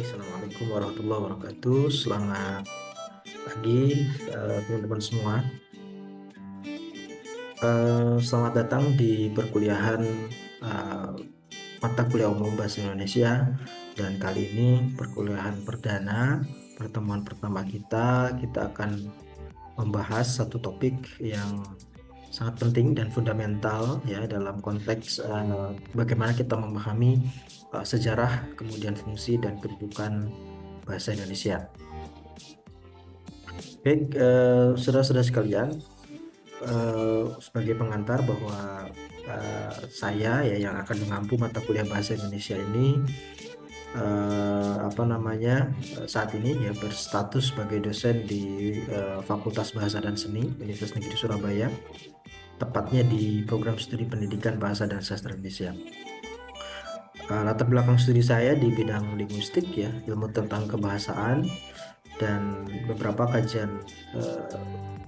Assalamualaikum warahmatullahi wabarakatuh. Selamat pagi teman-teman semua. Selamat datang di perkuliahan eh, mata kuliah umum Bahasa Indonesia. Dan kali ini perkuliahan perdana, pertemuan pertama kita akan membahas satu topik yang sangat penting dan fundamental ya dalam konteks bagaimana kita memahami sejarah, kemudian fungsi dan kedudukan bahasa Indonesia. Baik, saudara-saudara sekalian, sebagai pengantar bahwa saya ya yang akan mengampu mata kuliah bahasa Indonesia ini saat ini ya berstatus sebagai dosen di Fakultas Bahasa dan Seni Universitas Negeri Surabaya, tepatnya di program studi pendidikan Bahasa dan Sastra Indonesia. Latar belakang studi saya di bidang linguistik ya, ilmu tentang kebahasaan, dan beberapa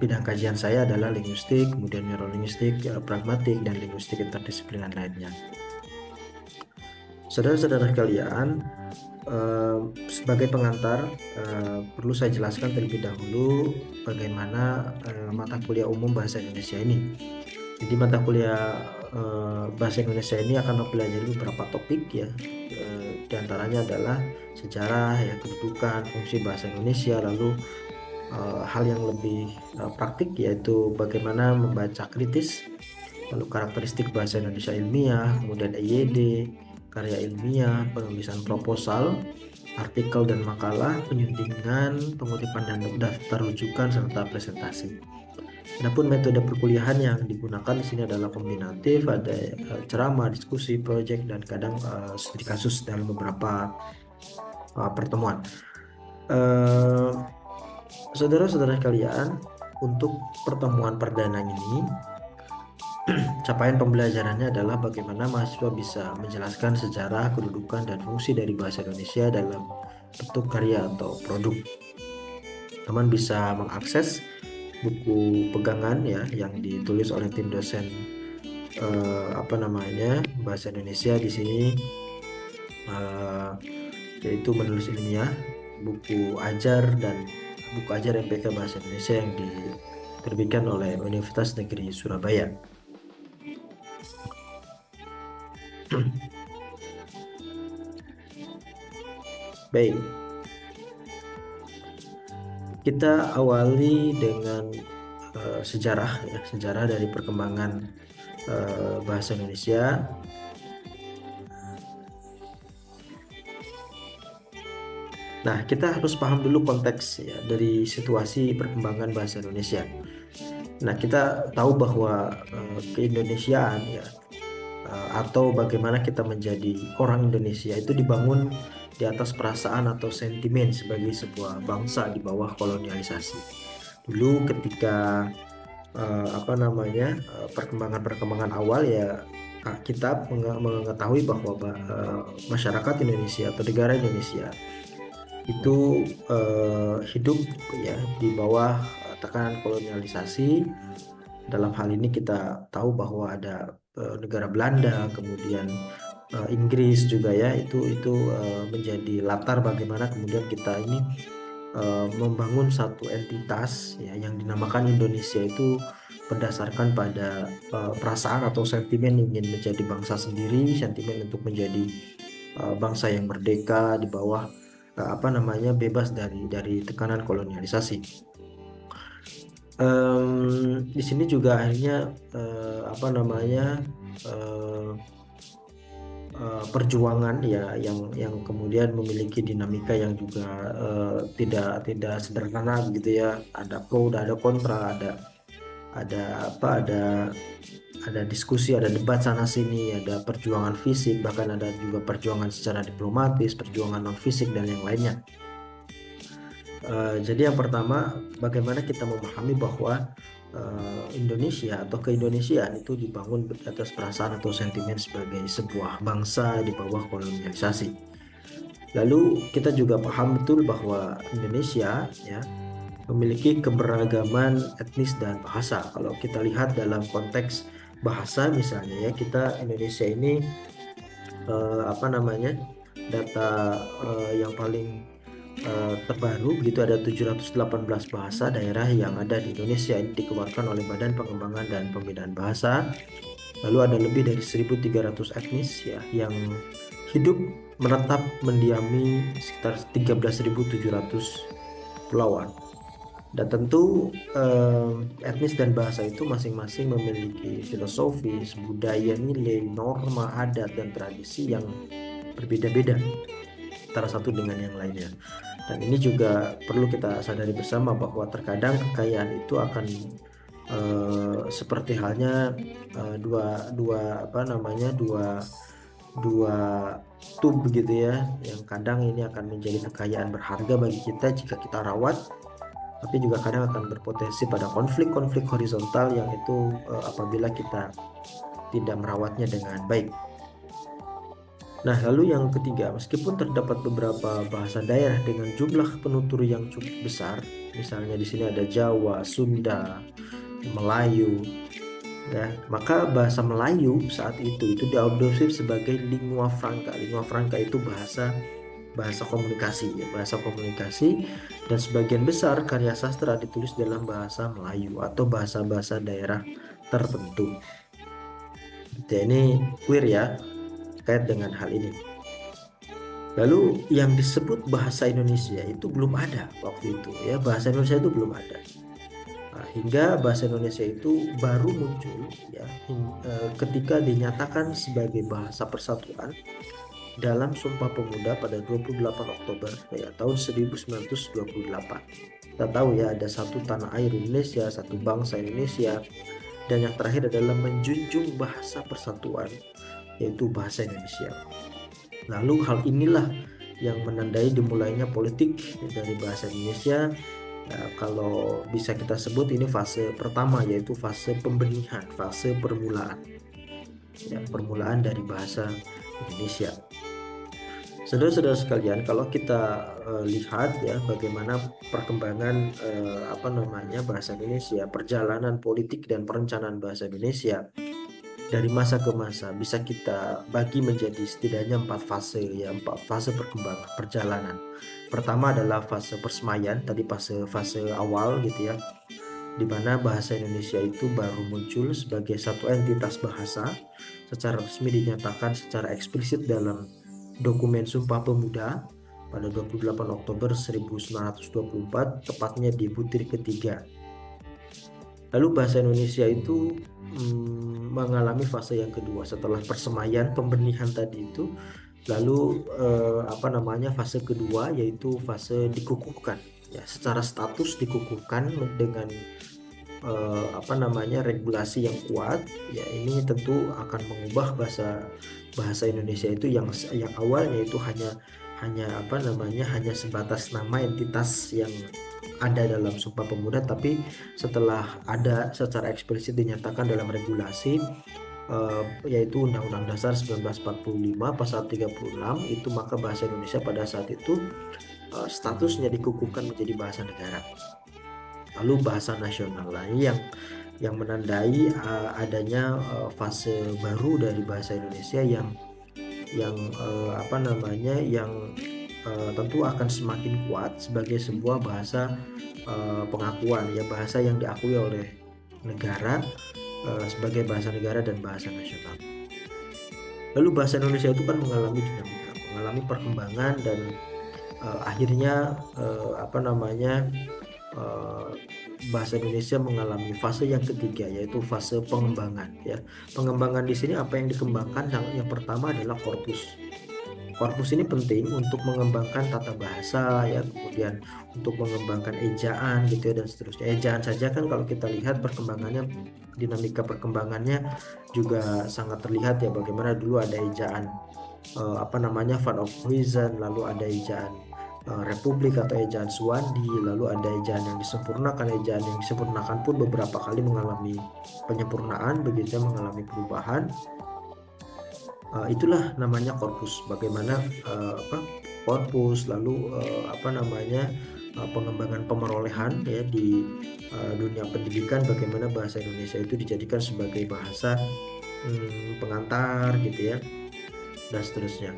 bidang kajian saya adalah linguistik, kemudian neurolinguistik, pragmatik, dan linguistik interdisipliner lainnya. Saudara-saudara sekalian, sebagai pengantar, perlu saya jelaskan terlebih dahulu bagaimana mata kuliah umum bahasa Indonesia ini. Jadi mata kuliah bahasa Indonesia ini akan mempelajari beberapa topik ya. Di antaranya adalah sejarah, ya, kedudukan, fungsi bahasa Indonesia, lalu hal yang lebih praktik yaitu bagaimana membaca kritis, lalu karakteristik bahasa Indonesia ilmiah, kemudian EYD, karya ilmiah, penulisan proposal, artikel dan makalah, penyuntingan, pengutipan dan daftar rujukan, serta presentasi. Adapun metode perkuliahan yang digunakan di sini adalah kombinatif, ada ceramah, diskusi, proyek, dan kadang studi kasus dalam beberapa pertemuan. Saudara-saudara sekalian, untuk pertemuan perdana ini, capaian pembelajarannya adalah bagaimana mahasiswa bisa menjelaskan sejarah, kedudukan, dan fungsi dari bahasa Indonesia dalam bentuk karya atau produk. Teman bisa mengakses buku pegangan ya yang ditulis oleh tim dosen bahasa Indonesia di sini, yaitu menulis ilmiah, buku ajar MPK Bahasa Indonesia yang diterbitkan oleh Universitas Negeri Surabaya. Baik, kita awali dengan sejarah dari perkembangan bahasa Indonesia. Nah, kita harus paham dulu konteks ya dari situasi perkembangan bahasa Indonesia. Nah, kita tahu bahwa keindonesiaan ya atau bagaimana kita menjadi orang Indonesia itu dibangun di atas perasaan atau sentimen sebagai sebuah bangsa di bawah kolonialisasi. Dulu ketika perkembangan awal ya, kita mengetahui bahwa masyarakat Indonesia atau negara Indonesia itu hidup ya di bawah tekanan kolonialisasi. Dalam hal ini kita tahu bahwa ada negara Belanda, kemudian Inggris juga ya, itu menjadi latar bagaimana kemudian kita ini membangun satu entitas ya yang dinamakan Indonesia itu berdasarkan pada perasaan atau sentimen ingin menjadi bangsa sendiri, sentimen untuk menjadi bangsa yang merdeka di bawah bebas dari tekanan kolonialisasi. Di sini juga akhirnya perjuangan ya yang kemudian memiliki dinamika yang juga tidak sederhana gitu ya. Ada pro, ada kontra, ada diskusi, ada debat sana sini, ada perjuangan fisik, bahkan ada juga perjuangan secara diplomatis, perjuangan non fisik dan yang lainnya. Jadi yang pertama, bagaimana kita memahami bahwa Indonesia atau keindonesiaan itu dibangun atas perasaan atau sentimen sebagai sebuah bangsa di bawah kolonialisasi. Lalu kita juga paham betul bahwa Indonesia ya memiliki keberagaman etnis dan bahasa. Kalau kita lihat dalam konteks bahasa misalnya ya, kita Indonesia ini data yang paling terbaru begitu ada 718 bahasa daerah yang ada di Indonesia. Ini dikeluarkan oleh Badan Pengembangan dan Pembinaan Bahasa. Lalu ada lebih dari 1.300 etnis ya yang hidup menetap mendiami sekitar 13.700 pulauan. Dan tentu etnis dan bahasa itu masing-masing memiliki filosofis, budaya, nilai, norma, adat, dan tradisi yang berbeda-beda antara satu dengan yang lainnya. Dan ini juga perlu kita sadari bersama bahwa terkadang kekayaan itu akan seperti halnya dua dua apa namanya dua dua tub begitu ya, yang kadang ini akan menjadi kekayaan berharga bagi kita jika kita rawat, tapi juga kadang akan berpotensi pada konflik-konflik horizontal yang itu apabila kita tidak merawatnya dengan baik. Nah, lalu yang ketiga, meskipun terdapat beberapa bahasa daerah dengan jumlah penutur yang cukup besar, misalnya di sini ada Jawa, Sunda, Melayu, ya, maka bahasa Melayu saat itu diadopsi sebagai lingua franca. Lingua franca itu bahasa bahasa komunikasi, ya, bahasa komunikasi, dan sebagian besar karya sastra ditulis dalam bahasa Melayu atau bahasa-bahasa daerah tertentu. Jadi ini clear ya terkait dengan hal ini. Lalu yang disebut bahasa Indonesia itu belum ada waktu itu ya, bahasa Indonesia itu belum ada. Nah, hingga bahasa Indonesia itu baru muncul ya ketika dinyatakan sebagai bahasa persatuan dalam Sumpah Pemuda pada 28 Oktober ya, tahun 1928. Kita tahu ya, ada satu tanah air Indonesia, satu bangsa Indonesia, dan yang terakhir adalah menjunjung bahasa persatuan, yaitu bahasa Indonesia. Lalu hal inilah yang menandai dimulainya politik dari bahasa Indonesia. Nah, kalau bisa kita sebut ini fase pertama, yaitu fase pembenihan, fase permulaan, ya, permulaan dari bahasa Indonesia. Saudara-saudara sekalian, kalau kita lihat ya bagaimana perkembangan bahasa Indonesia, perjalanan politik dan perencanaan bahasa Indonesia dari masa ke masa bisa kita bagi menjadi setidaknya 4 fase ya, 4 fase perkembangan perjalanan. Pertama adalah fase persemaian, tadi fase awal gitu ya, di mana bahasa Indonesia itu baru muncul sebagai satu entitas bahasa secara resmi, dinyatakan secara eksplisit dalam dokumen Sumpah Pemuda pada 28 Oktober 1924, tepatnya di butir ketiga. Lalu bahasa Indonesia itu mengalami fase yang kedua setelah persemaian pembenihan tadi itu. Lalu fase kedua yaitu fase dikukuhkan ya, secara status dikukuhkan dengan regulasi yang kuat ya. Ini tentu akan mengubah bahasa Indonesia itu yang awalnya itu hanya sebatas nama entitas yang ada dalam Sumpah Pemuda, tapi setelah ada secara eksplisit dinyatakan dalam regulasi yaitu Undang-Undang Dasar 1945 pasal 36 itu, maka bahasa Indonesia pada saat itu statusnya dikukuhkan menjadi bahasa negara. Lalu bahasa nasional lain yang menandai adanya fase baru dari bahasa Indonesia yang tentu akan semakin kuat sebagai sebuah bahasa pengakuan ya, bahasa yang diakui oleh negara sebagai bahasa negara dan bahasa nasional. Lalu bahasa Indonesia itu kan mengalami dinamika, mengalami perkembangan, dan akhirnya bahasa Indonesia mengalami fase yang ketiga, yaitu fase pengembangan ya. Pengembangan di sini apa yang dikembangkan? Yang pertama adalah korpus. Korpus ini penting untuk mengembangkan tata bahasa ya, kemudian untuk mengembangkan ejaan gitu ya, dan seterusnya. Ejaan saja kan kalau kita lihat perkembangannya, dinamika perkembangannya juga sangat terlihat ya, bagaimana dulu ada ejaan Van of Reason, lalu ada ejaan Republik atau ejaan Suwandi, lalu ada ejaan yang disempurnakan. Ejaan yang disempurnakan pun beberapa kali mengalami penyempurnaan, begitu mengalami perubahan. Itulah namanya korpus. Bagaimana korpus, lalu pengembangan pemerolehan ya di dunia pendidikan, bagaimana bahasa Indonesia itu dijadikan sebagai bahasa pengantar gitu ya, dan seterusnya.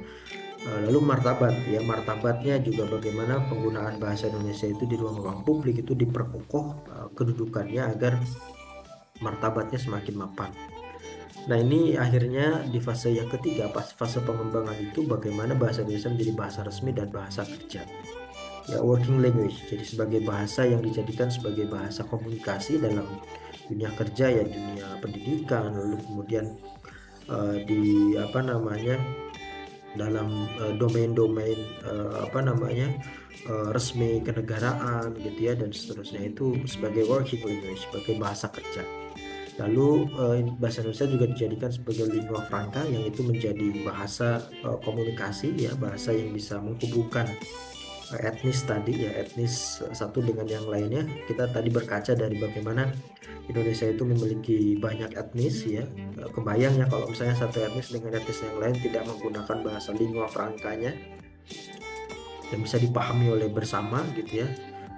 Lalu martabat ya, martabatnya juga bagaimana penggunaan bahasa Indonesia itu di ruang-ruang publik itu diperkokoh kedudukannya agar martabatnya semakin mapan. Nah, ini akhirnya di fase yang ketiga, pas fase pengembangan itu bagaimana bahasa Indonesia menjadi bahasa resmi dan bahasa kerja. Ya, working language. Jadi sebagai bahasa yang dijadikan sebagai bahasa komunikasi dalam dunia kerja ya, dunia pendidikan, lalu kemudian di apa namanya dalam domain-domain resmi kenegaraan gitu ya, dan seterusnya, itu sebagai working language, sebagai bahasa kerja. Lalu bahasa Indonesia juga dijadikan sebagai lingua franca, yang itu menjadi bahasa komunikasi ya, bahasa yang bisa menghubungkan etnis tadi ya, etnis satu dengan yang lainnya. Kita tadi berkaca dari bagaimana Indonesia itu memiliki banyak etnis ya. Kebayang ya kalau misalnya satu etnis dengan etnis yang lain tidak menggunakan bahasa lingua francanya yang bisa dipahami oleh bersama gitu ya,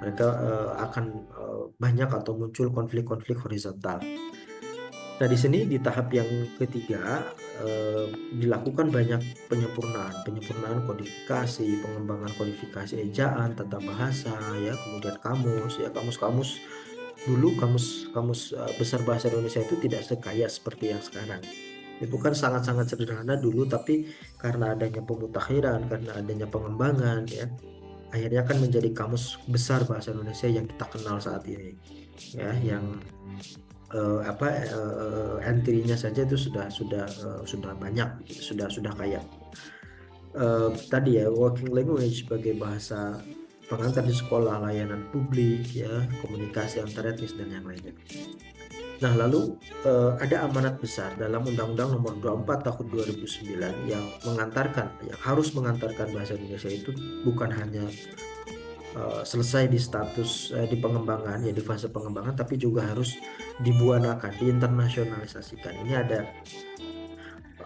mereka akan banyak atau muncul konflik-konflik horizontal. Nah, di sini di tahap yang ketiga dilakukan banyak penyempurnaan kodifikasi, pengembangan kodifikasi ejaan, tata bahasa ya, kemudian kamus ya, kamus-kamus dulu, kamus besar bahasa Indonesia itu tidak sekaya seperti yang sekarang. Itu kan sangat-sangat sederhana dulu, tapi karena adanya pemutakhiran, karena adanya pengembangan ya, akhirnya kan menjadi kamus besar bahasa Indonesia yang kita kenal saat ini ya, yang entry-nya saja itu sudah banyak gitu, sudah kaya. Tadi ya, working language sebagai bahasa pengantar di sekolah, layanan publik ya, komunikasi antar etnis dan yang lainnya. Nah, lalu ada amanat besar dalam Undang-Undang Nomor 24 Tahun 2009 yang harus mengantarkan bahasa Indonesia itu bukan hanya selesai di status di pengembangan ya, di fase pengembangan, tapi juga harus dibuanakan, diinternasionalisasikan. Ini ada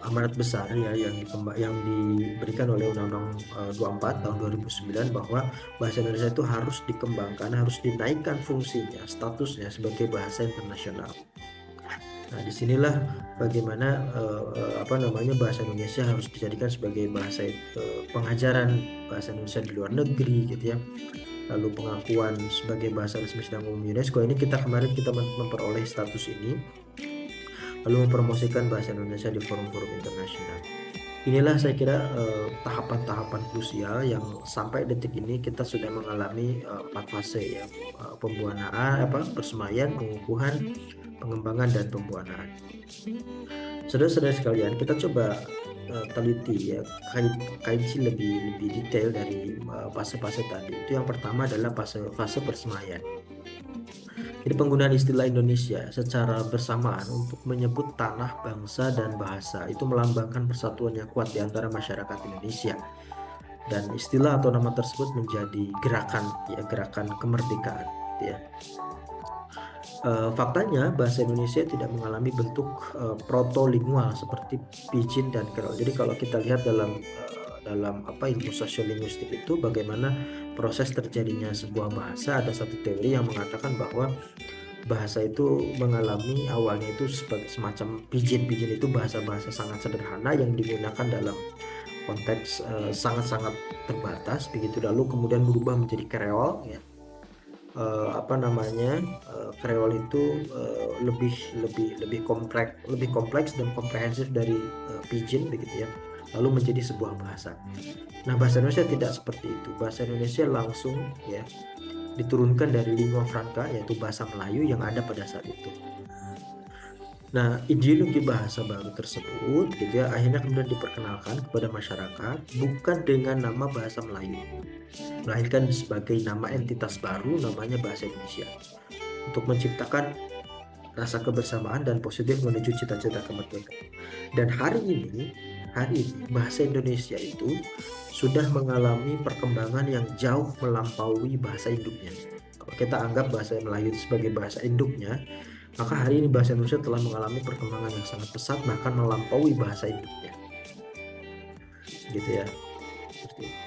amanat besar ya yang diberikan oleh Undang-Undang 24 tahun 2009, bahwa bahasa Indonesia itu harus dikembangkan, harus dinaikkan fungsinya, statusnya sebagai bahasa internasional. Nah, disinilah bagaimana bahasa Indonesia harus dijadikan sebagai bahasa pengajaran bahasa Indonesia di luar negeri gitu ya. Lalu pengakuan sebagai bahasa resmi sedang umum UNESCO, ini kemarin kita memperoleh status ini, lalu mempromosikan bahasa Indonesia di forum-forum internasional. Inilah saya kira tahapan-tahapan krusial yang sampai detik ini kita sudah mengalami 4 fase ya, pembuanaan, persemaian, pengukuhan, pengembangan, dan pembuanaan. Saudara-saudara sekalian, kita coba teliti ya, kaji lebih detail dari fase-fase tadi. Itu yang pertama adalah fase persemaian. Jadi penggunaan istilah Indonesia secara bersamaan untuk menyebut tanah, bangsa, dan bahasa itu melambangkan persatuan yang kuat di antara masyarakat Indonesia. Dan istilah atau nama tersebut menjadi gerakan kemerdekaan gitu ya. Faktanya bahasa Indonesia tidak mengalami bentuk protolingual seperti Pidgin dan Creole. Jadi kalau kita lihat dalam ilmu sosiolinguistik itu, bagaimana proses terjadinya sebuah bahasa, ada satu teori yang mengatakan bahwa bahasa itu mengalami awalnya itu sebagai semacam Pidgin itu bahasa-bahasa sangat sederhana yang digunakan dalam konteks sangat-sangat terbatas begitu, lalu kemudian berubah menjadi Creole ya. Creole itu lebih kompleks dan komprehensif dari Pidgin begitu ya, lalu menjadi sebuah bahasa. Nah, bahasa Indonesia tidak seperti itu. Bahasa Indonesia langsung ya diturunkan dari lingua franca, yaitu bahasa Melayu yang ada pada saat itu. Nah, ideologi bahasa baru tersebut gitu ya, akhirnya kemudian diperkenalkan kepada masyarakat bukan dengan nama bahasa Melayu, melainkan sebagai nama entitas baru namanya bahasa Indonesia, untuk menciptakan rasa kebersamaan dan positif menuju cita-cita kemerdekaan. Dan hari ini bahasa Indonesia itu sudah mengalami perkembangan yang jauh melampaui bahasa induknya. Kalau kita anggap bahasa Melayu itu sebagai bahasa induknya, maka hari ini bahasa Indonesia telah mengalami perkembangan yang sangat pesat, bahkan melampaui bahasa induknya. Gitu ya.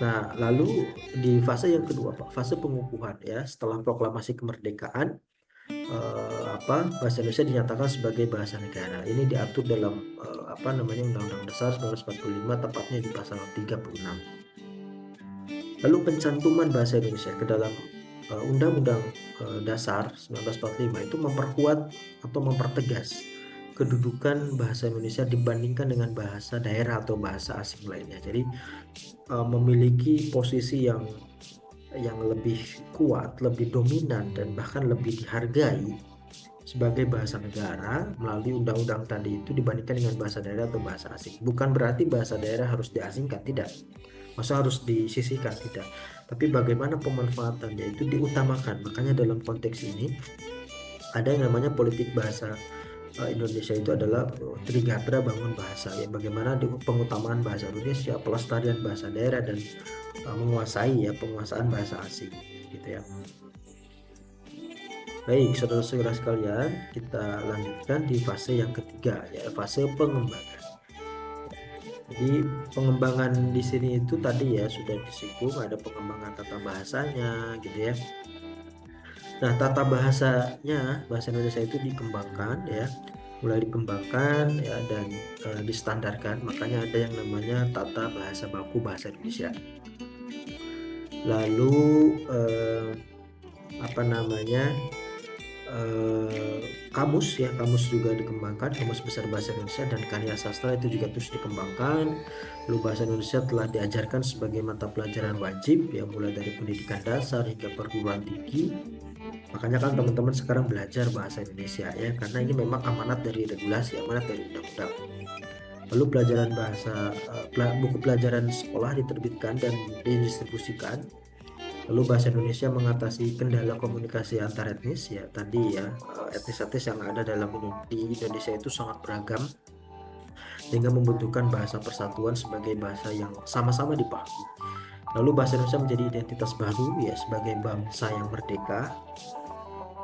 Nah, lalu di fase yang kedua, Pak, fase pengukuhan ya, setelah proklamasi kemerdekaan, bahasa Indonesia dinyatakan sebagai bahasa negara. Ini diatur dalam Undang-Undang Dasar 1945, tepatnya di pasal 36. Lalu pencantuman bahasa Indonesia ke dalam Undang-Undang Dasar 1945 itu memperkuat atau mempertegas kedudukan bahasa Indonesia dibandingkan dengan bahasa daerah atau bahasa asing lainnya. Jadi memiliki posisi yang lebih kuat, lebih dominan, dan bahkan lebih dihargai sebagai bahasa negara melalui undang-undang tadi itu dibandingkan dengan bahasa daerah atau bahasa asing. Bukan berarti bahasa daerah harus diasingkan, tidak. Masa harus disisihkan, tidak. Tapi bagaimana pemanfaatannya itu diutamakan. Makanya dalam konteks ini ada yang namanya politik bahasa Indonesia itu adalah Trigatha Bangun Bahasa, ya, bagaimana pengutamaan bahasa Indonesia, pelestarian bahasa daerah, dan penguasaan bahasa asing, gitu ya. Baik, saudara-saudara sekalian, kita lanjutkan di fase yang ketiga, ya, fase pengembangan. Jadi pengembangan di sini itu tadi ya sudah disinggung, ada pengembangan tata bahasanya, gitu ya. Nah, tata bahasanya, bahasa Indonesia itu dikembangkan, ya, mulai dikembangkan, ya, dan distandarkan. Makanya ada yang namanya tata bahasa baku bahasa Indonesia. Lalu kamus, ya, kamus juga dikembangkan, kamus besar bahasa Indonesia dan karya sastra itu juga terus dikembangkan. Lalu bahasa Indonesia telah diajarkan sebagai mata pelajaran wajib, ya, mulai dari pendidikan dasar hingga perguruan tinggi. Makanya kan teman-teman sekarang belajar bahasa Indonesia, ya, karena ini memang amanat dari regulasi, amanat dari undang-undang. Lalu pelajaran bahasa, buku pelajaran sekolah diterbitkan dan didistribusikan. Lalu bahasa Indonesia mengatasi kendala komunikasi antar etnis, ya, tadi ya, etnis-etnis yang ada di Indonesia itu sangat beragam sehingga membutuhkan bahasa persatuan sebagai bahasa yang sama-sama dipahami. Lalu bahasa Indonesia menjadi identitas baru, ya, sebagai bangsa yang merdeka.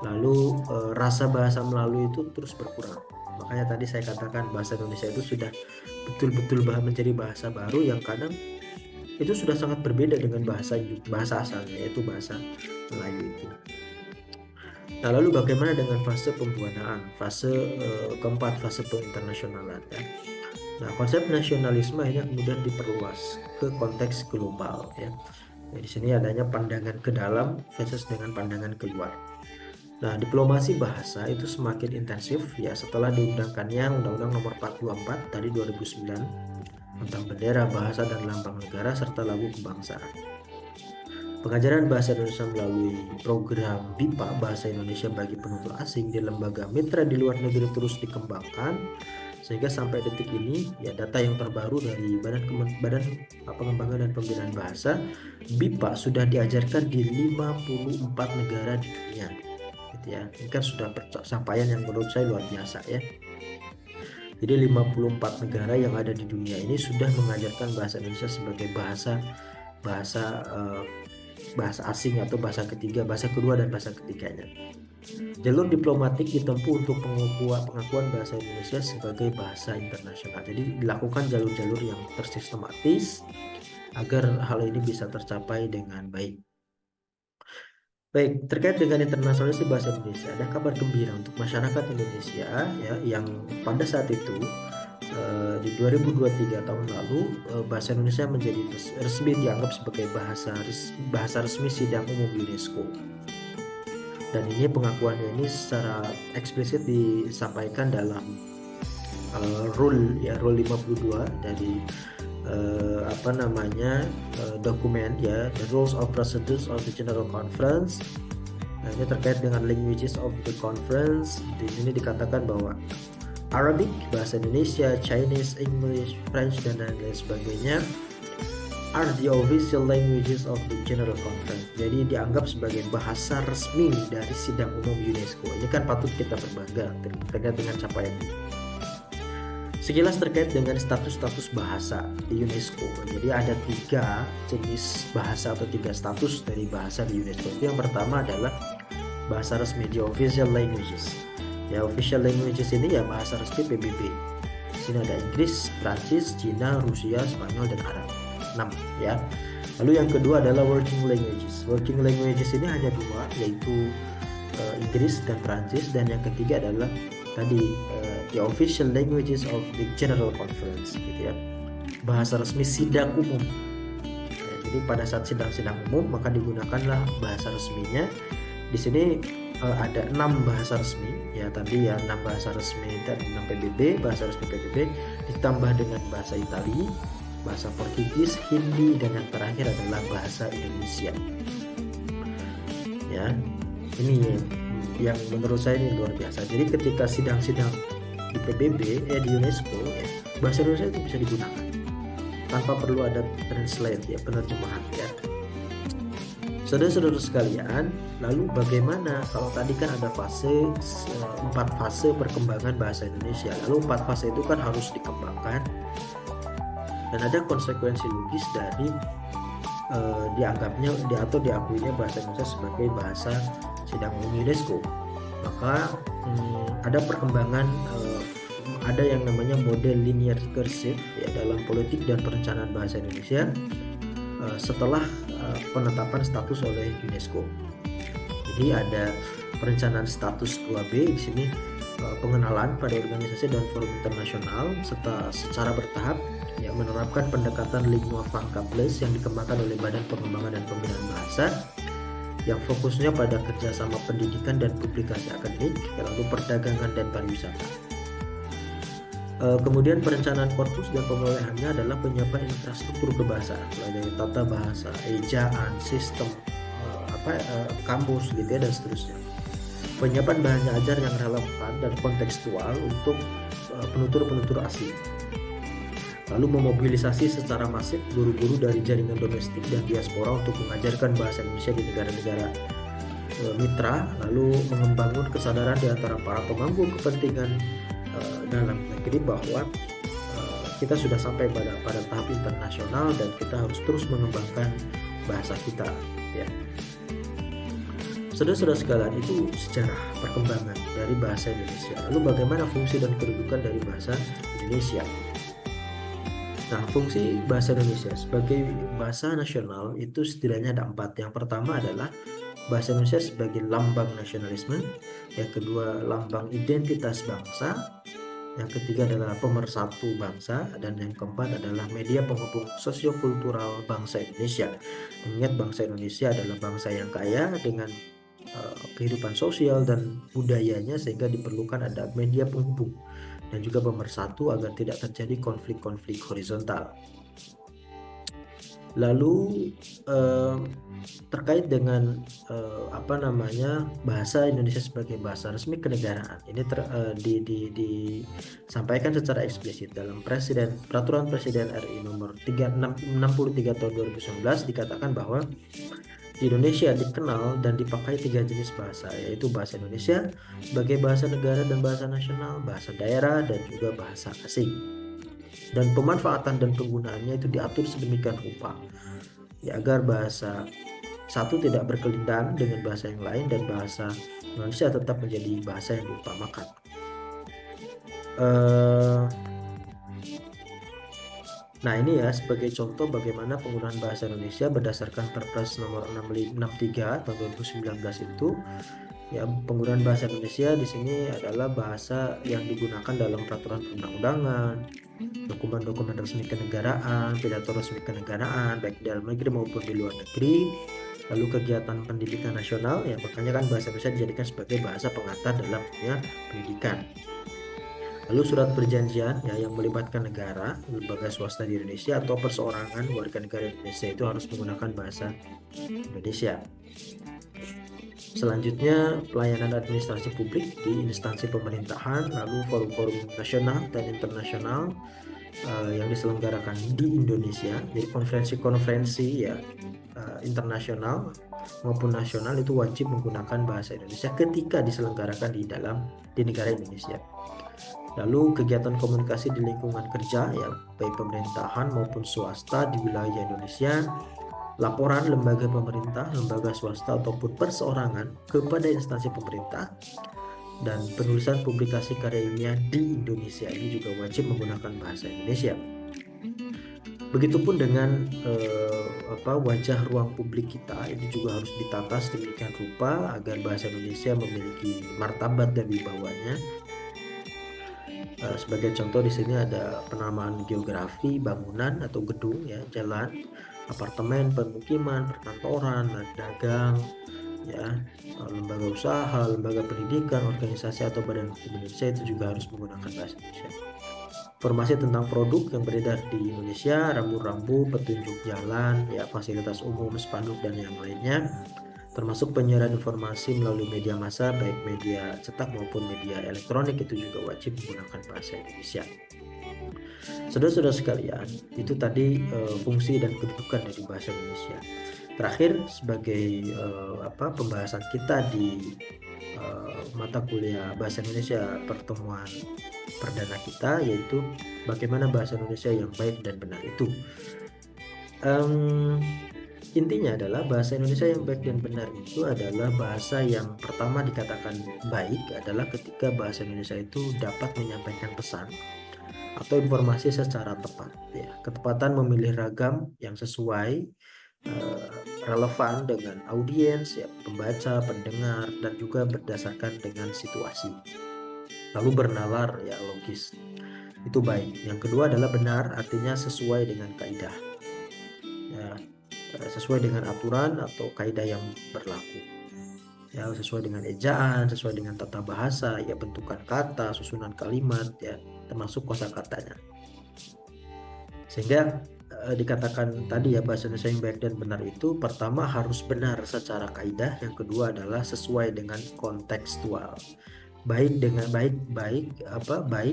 Lalu rasa bahasa melalui itu terus berkurang. Makanya tadi saya katakan bahasa Indonesia itu sudah betul-betul menjadi bahasa baru yang kadang itu sudah sangat berbeda dengan bahasa asalnya, yaitu bahasa Melayu itu. Nah, lalu bagaimana dengan fase pembuanaan, fase keempat, fase penginternasionalan, ya. Nah, konsep nasionalisme ini kemudian diperluas ke konteks global, ya. Nah, di sini adanya pandangan ke dalam versus dengan pandangan keluar. Nah, diplomasi bahasa itu semakin intensif, ya, setelah diundangkannya Undang-Undang Nomor 44 tadi 2009 tentang bendera, bahasa, dan lambang negara serta lagu kebangsaan. Pengajaran bahasa Indonesia melalui program BIPA Bahasa Indonesia bagi penutur asing di lembaga mitra di luar negeri terus dikembangkan sehingga sampai detik ini, ya, data yang terbaru dari Badan Pengembangan dan Pembinaan Bahasa BIPA sudah diajarkan di 54 negara di dunia, gitu ya. Ini kan sudah pencapaian yang menurut saya luar biasa, ya. Jadi 54 negara yang ada di dunia ini sudah mengajarkan bahasa Indonesia sebagai bahasa asing atau bahasa ketiga, bahasa kedua dan bahasa ketiganya. Jalur diplomatik ditempuh untuk pengakuan bahasa Indonesia sebagai bahasa internasional. Jadi dilakukan jalur-jalur yang tersistematis agar hal ini bisa tercapai dengan baik. Baik, terkait dengan internasionalisasi bahasa Indonesia, ada kabar gembira untuk masyarakat Indonesia, ya, yang pada saat itu di 2023 tahun lalu bahasa Indonesia menjadi resmi dianggap sebagai bahasa resmi sidang umum UNESCO. Dan ini pengakuannya ini secara eksplisit disampaikan dalam Rule 52 dari dokumen, ya, the rules of procedures of the General Conference. Nah, ini terkait dengan languages of the conference. Di sini dikatakan bahwa Arabic, bahasa Indonesia, Chinese, English, French, dan lain sebagainya are the official languages of the General Conference. Jadi dianggap sebagai bahasa resmi dari sidang umum UNESCO. Ini kan patut kita berbangga terkait dengan capaian ini. Sekilas terkait dengan status-status bahasa di UNESCO. Jadi ada 3 jenis bahasa atau 3 status dari bahasa di UNESCO. Yang pertama adalah bahasa resmi, the official languages. Ya, official languages ini ya bahasa resmi PBB. Di sini ada Inggris, Prancis, Cina, Rusia, Spanyol, dan Arab. 6, ya. Lalu yang kedua adalah working languages. Working languages ini hanya 2, yaitu Inggris dan Prancis, dan yang ketiga adalah tadi the official languages of the General Conference, gitu ya. Bahasa resmi sidang umum. Ya, jadi pada saat sidang-sidang umum maka digunakanlah bahasa resminya. Di sini ada 6 bahasa resmi, ya tadi ya 6 bahasa resmi dan 6 PBB, bahasa resmi PBB ditambah dengan bahasa Italia, bahasa Portugis, Hindi, dan yang terakhir adalah bahasa Indonesia. Ya, ini yang menurut saya ini luar biasa. Jadi ketika sidang-sidang di PBB di UNESCO, ya, bahasa Indonesia itu bisa digunakan tanpa perlu ada translate, ya, penerjemahan, ya. Saudara-saudara sekalian, lalu bagaimana kalau tadi kan ada 4 fase perkembangan bahasa Indonesia. Lalu 4 fase itu kan harus dikembangkan dan ada konsekuensi logis dari dianggapnya atau diakuinya bahasa Indonesia sebagai bahasa sidang umum UNESCO. Maka ada perkembangan, ada yang namanya model linear recursive, ya, dalam politik dan perencanaan bahasa Indonesia setelah penetapan status oleh UNESCO. Jadi ada perencanaan status 2B di sini, pengenalan pada organisasi dan forum internasional serta secara bertahap, ya, menerapkan pendekatan lingua franca plus yang dikembangkan oleh Badan Pengembangan dan Pembinaan Bahasa yang fokusnya pada kerjasama pendidikan dan publikasi akademik, lalu perdagangan dan pariwisata. Kemudian perencanaan korpus dan pemulihannya adalah penyiapan infrastruktur kebahasaan, mulai dari tata bahasa, ejaan, sistem, kamus, gitu ya, dan seterusnya. Penyiapan bahan ajar yang relevan dan kontekstual untuk penutur-penutur asing. Lalu memobilisasi secara masif guru-guru dari jaringan domestik dan diaspora untuk mengajarkan bahasa Indonesia di negara-negara mitra, lalu membangun kesadaran di antara para pemangku kepentingan dalam negeri bahwa kita sudah sampai pada tahap internasional dan kita harus terus mengembangkan bahasa kita, ya. Saudara-saudara sekalian, itu sejarah perkembangan dari bahasa Indonesia. Lalu bagaimana fungsi dan kedudukan dari bahasa Indonesia? Nah, fungsi bahasa Indonesia sebagai bahasa nasional itu setidaknya ada 4. Yang pertama adalah bahasa Indonesia sebagai lambang nasionalisme, yang kedua lambang identitas bangsa, yang ketiga adalah pemersatu bangsa, dan yang keempat adalah media penghubung sosiokultural bangsa Indonesia. Mengingat bangsa Indonesia adalah bangsa yang kaya dengan kehidupan sosial dan budayanya, sehingga diperlukan ada media penghubung dan juga pemersatu agar tidak terjadi konflik-konflik horizontal. Lalu terkait dengan bahasa Indonesia sebagai bahasa resmi kenegaraan, ini disampaikan secara eksplisit dalam Peraturan Presiden RI nomor 63 tahun 2019, dikatakan bahwa di Indonesia dikenal dan dipakai 3 jenis bahasa, yaitu bahasa Indonesia sebagai bahasa negara dan bahasa nasional, bahasa daerah, dan juga bahasa asing. Dan pemanfaatan dan penggunaannya itu diatur sedemikian rupa, ya, agar bahasa satu tidak berkelindahan dengan bahasa yang lain dan bahasa Indonesia tetap menjadi bahasa yang diutamakan. Nah, ini ya sebagai contoh bagaimana penggunaan bahasa Indonesia berdasarkan Perpres nomor 63 tahun 2019 itu, ya, penggunaan bahasa Indonesia di sini adalah bahasa yang digunakan dalam peraturan perundang-undangan, dokumen-dokumen resmi kenegaraan, pidato resmi kenegaraan baik di dalam negeri maupun di luar negeri, lalu kegiatan pendidikan nasional, ya, makanya kan bahasa Indonesia dijadikan sebagai bahasa pengantar dalam dunia pendidikan. Lalu surat perjanjian, ya, yang melibatkan negara, lembaga swasta di Indonesia atau perseorangan warga negara Indonesia itu harus menggunakan bahasa Indonesia. Selanjutnya, pelayanan administrasi publik di instansi pemerintahan, lalu forum-forum nasional dan internasional yang diselenggarakan di Indonesia. Jadi konferensi-konferensi, ya, internasional maupun nasional itu wajib menggunakan bahasa Indonesia ketika diselenggarakan di negara Indonesia. Lalu kegiatan komunikasi di lingkungan kerja, ya, baik pemerintahan maupun swasta di wilayah Indonesia, laporan lembaga pemerintah, lembaga swasta ataupun perseorangan kepada instansi pemerintah, dan penulisan publikasi karya ilmiah di Indonesia ini juga wajib menggunakan bahasa Indonesia. Begitupun dengan wajah ruang publik kita itu juga harus ditata sedemikian rupa agar bahasa Indonesia memiliki martabat dan wibawanya. Sebagai contoh di sini ada penamaan geografi, bangunan atau gedung ya, jalan, apartemen, permukiman, perkantoran, dagang, ya, lembaga usaha, lembaga pendidikan, organisasi atau badan hukum Indonesia itu juga harus menggunakan bahasa Indonesia. Informasi tentang produk yang beredar di Indonesia, rambu-rambu, petunjuk jalan, ya, fasilitas umum, spanduk dan yang lainnya, termasuk penyiaran informasi melalui media massa, baik media cetak maupun media elektronik, itu juga wajib menggunakan bahasa Indonesia. Saudara-saudara sekalian, itu tadi fungsi dan kedudukan dari bahasa Indonesia. Terakhir, sebagai pembahasan kita di mata kuliah bahasa Indonesia pertemuan perdana kita, yaitu bagaimana bahasa Indonesia yang baik dan benar itu. Intinya adalah bahasa Indonesia yang baik dan benar itu adalah bahasa yang pertama dikatakan baik adalah ketika bahasa Indonesia itu dapat menyampaikan pesan atau informasi secara tepat, ya. Ketepatan memilih ragam yang sesuai, relevan dengan audiens, ya, pembaca, pendengar, dan juga berdasarkan dengan situasi. Lalu bernalar, ya, logis. Itu baik. Yang kedua adalah benar, artinya sesuai dengan kaidah, ya, sesuai dengan aturan atau kaidah yang berlaku, ya, sesuai dengan ejaan, sesuai dengan tata bahasa, ya, bentukan kata, susunan kalimat, ya, termasuk kosakatanya. Sehingga dikatakan tadi ya, bahasa Indonesia yang baik dan benar itu pertama harus benar secara kaidah, yang kedua adalah sesuai dengan kontekstual. Baik dengan baik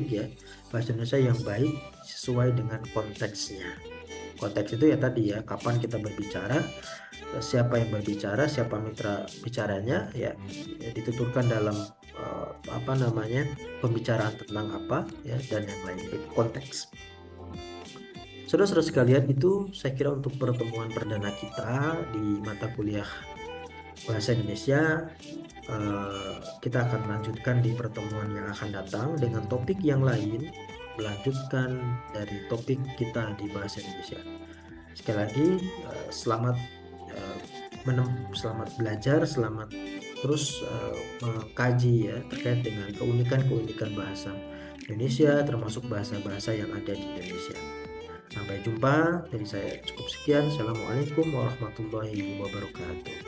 ya, bahasa Indonesia yang baik sesuai dengan konteksnya. Konteks itu ya tadi ya, kapan kita berbicara, siapa yang berbicara, siapa mitra bicaranya, ya, dituturkan dalam pembicaraan tentang apa, ya, dan yang lain, itu konteks. Saudara-saudara sekalian, itu saya kira untuk pertemuan perdana kita di mata kuliah bahasa Indonesia. Kita akan melanjutkan di pertemuan yang akan datang dengan topik yang lain, melanjutkan dari topik kita di bahasa Indonesia. Sekali lagi, selamat belajar, selamat terus mengkaji ya terkait dengan keunikan bahasa Indonesia, termasuk bahasa-bahasa yang ada di Indonesia. Sampai jumpa, dari saya cukup sekian. Assalamualaikum warahmatullahi wabarakatuh.